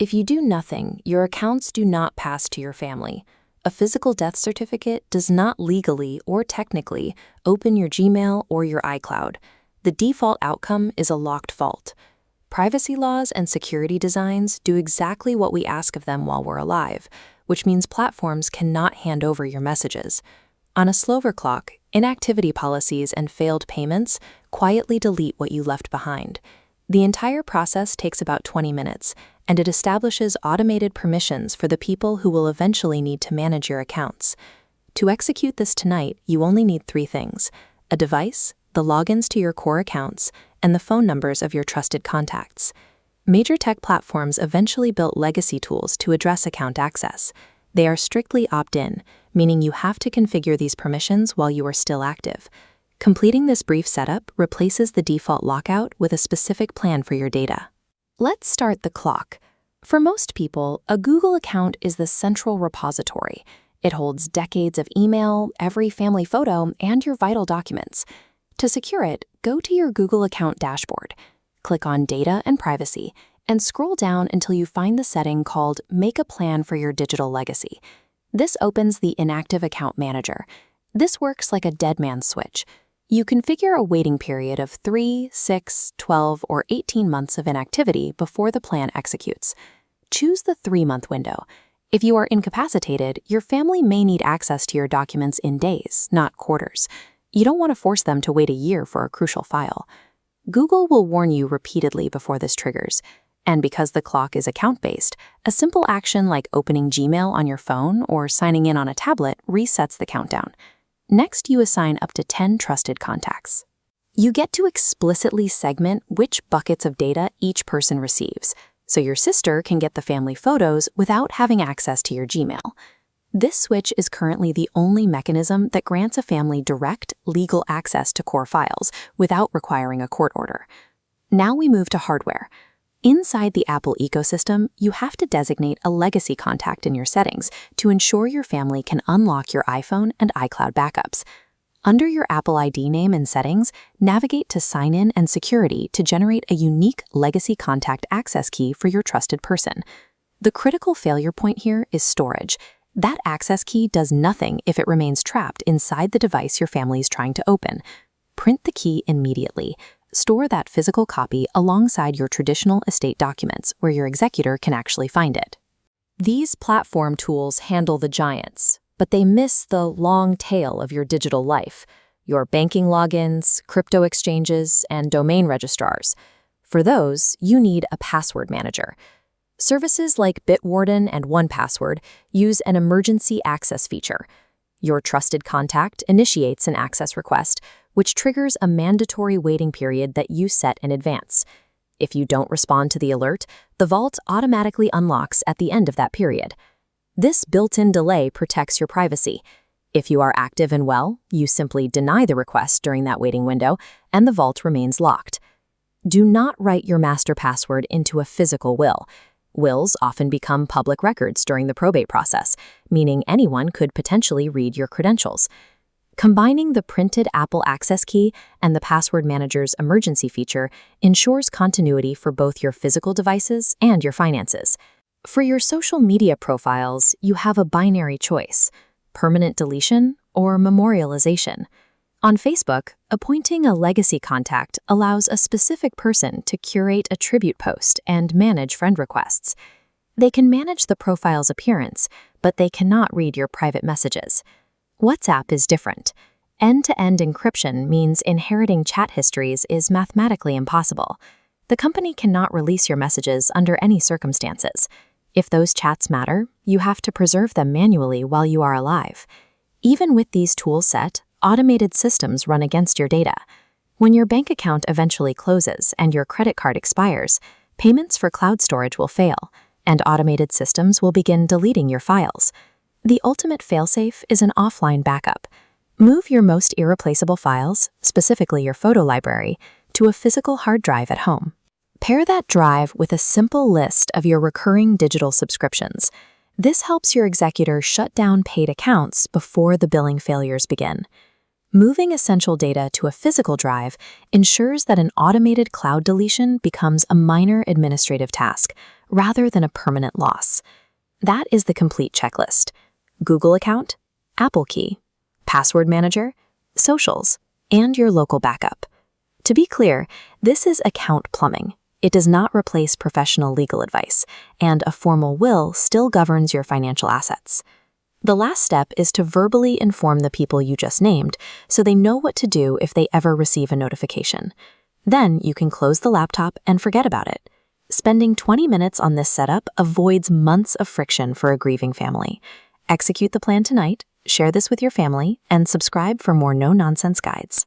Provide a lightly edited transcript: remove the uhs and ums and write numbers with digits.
If you do nothing, your accounts do not pass to your family. A physical death certificate does not legally or technically open your Gmail or your iCloud. The default outcome is a locked vault. Privacy laws and security designs do exactly what we ask of them while we're alive, which means platforms cannot hand over your messages. On a slower clock, inactivity policies and failed payments quietly delete what you left behind. The entire process takes about 20 minutes, and it establishes automated permissions for the people who will eventually need to manage your accounts. To execute this tonight, you only need 3 things: a device, the logins to your core accounts, and the phone numbers of your trusted contacts. Major tech platforms eventually built legacy tools to address account access. They are strictly opt-in, meaning you have to configure these permissions while you are still active. Completing this brief setup replaces the default lockout with a specific plan for your data. Let's start the clock. For most people, a Google account is the central repository. It holds decades of email, every family photo, and your vital documents. To secure it, go to your Google account dashboard. Click on Data and Privacy, and scroll down until you find the setting called Make a Plan for Your Digital Legacy. This opens the Inactive Account Manager. This works like a dead man's switch. You configure a waiting period of 3, 6, 12, or 18 months of inactivity before the plan executes. Choose the 3-month window. If you are incapacitated, your family may need access to your documents in days, not quarters. You don't want to force them to wait a year for a crucial file. Google will warn you repeatedly before this triggers. And because the clock is account-based, a simple action like opening Gmail on your phone or signing in on a tablet resets the countdown. Next, you assign up to 10 trusted contacts. You get to explicitly segment which buckets of data each person receives, so your sister can get the family photos without having access to your Gmail. This switch is currently the only mechanism that grants a family direct, legal access to core files without requiring a court order. Now we move to hardware. Inside the Apple ecosystem, you have to designate a legacy contact in your settings to ensure your family can unlock your iPhone and iCloud backups. Under your Apple ID name in Settings, navigate to Sign In and Security to generate a unique legacy contact access key for your trusted person. The critical failure point here is storage. That access key does nothing if it remains trapped inside the device your family is trying to open. Print the key immediately. Store that physical copy alongside your traditional estate documents where your executor can actually find it. These platform tools handle the giants, but they miss the long tail of your digital life, your banking logins, crypto exchanges, and domain registrars. For those, you need a password manager. Services like Bitwarden and 1Password use an emergency access feature. Your trusted contact initiates an access request, which triggers a mandatory waiting period that you set in advance. If you don't respond to the alert, the vault automatically unlocks at the end of that period. This built-in delay protects your privacy. If you are active and well, you simply deny the request during that waiting window, and the vault remains locked. Do not write your master password into a physical will. Wills often become public records during the probate process, meaning anyone could potentially read your credentials. Combining the printed Apple Access Key and the Password Manager's emergency feature ensures continuity for both your physical devices and your finances. For your social media profiles, you have a binary choice: permanent deletion or memorialization. On Facebook, appointing a legacy contact allows a specific person to curate a tribute post and manage friend requests. They can manage the profile's appearance, but they cannot read your private messages. WhatsApp is different. End-to-end encryption means inheriting chat histories is mathematically impossible. The company cannot release your messages under any circumstances. If those chats matter, you have to preserve them manually while you are alive. Even with these tools set, automated systems run against your data. When your bank account eventually closes and your credit card expires, payments for cloud storage will fail, and automated systems will begin deleting your files. The ultimate failsafe is an offline backup. Move your most irreplaceable files, specifically your photo library, to a physical hard drive at home. Pair that drive with a simple list of your recurring digital subscriptions. This helps your executor shut down paid accounts before the billing failures begin. Moving essential data to a physical drive ensures that an automated cloud deletion becomes a minor administrative task, rather than a permanent loss. That is the complete checklist: Google account, Apple Key, password manager, socials, and your local backup. To be clear, this is account plumbing. It does not replace professional legal advice, and a formal will still governs your financial assets. The last step is to verbally inform the people you just named so they know what to do if they ever receive a notification. Then you can close the laptop and forget about it. Spending 20 minutes on this setup avoids months of friction for a grieving family. Execute the plan tonight, share this with your family, and subscribe for more no-nonsense guides.